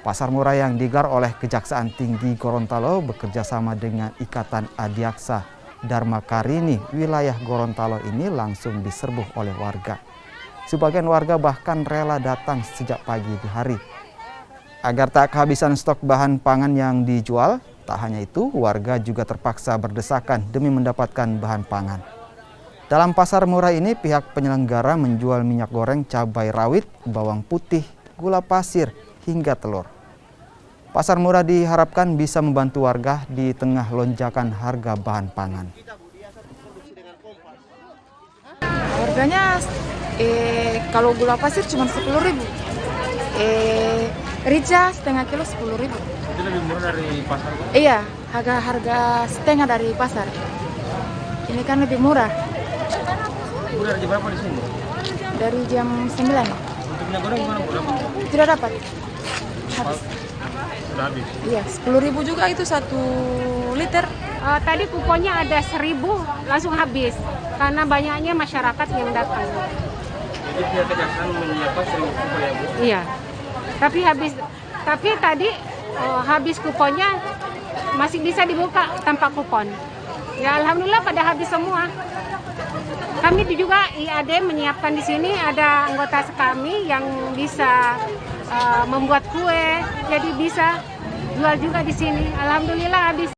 Pasar murah yang digelar oleh Kejaksaan Tinggi Gorontalo bekerja sama dengan Ikatan Adiaksa Dharma Karini wilayah Gorontalo ini langsung diserbu oleh warga. Sebagian warga bahkan rela datang sejak pagi di hari. Agar tak kehabisan stok bahan pangan yang dijual, tak hanya itu, warga juga terpaksa berdesakan demi mendapatkan bahan pangan. Dalam pasar murah ini, pihak penyelenggara menjual minyak goreng, cabai rawit, bawang putih, gula pasir, hingga telur. Pasar murah diharapkan bisa membantu warga di tengah lonjakan harga bahan pangan. Harganya kalau gula pasir cuma 10.000. Rica setengah kilo 10.000. Itu lebih murah dari pasar? Iya, harga setengah dari pasar. Ini kan lebih murah. Udah jam berapa di sini? Dari jam 9. Untuk minyak goreng gimana, Bu? Tidak dapat. Habis. Sudah habis? Iya, 10.000 juga itu 1 liter. Tadi kuponnya ada 1.000 langsung habis karena banyaknya masyarakat yang datang. Jadi pihak kejaksaan menyiapkan 1.000 kupon ya, Bu? Iya. Tapi tadi habis kuponnya masih bisa dibuka tanpa kupon. Ya alhamdulillah pada habis semua. Kami juga IAD menyiapkan di sini ada anggota kami yang bisa membuat kue, jadi bisa jual juga di sini. Alhamdulillah habis.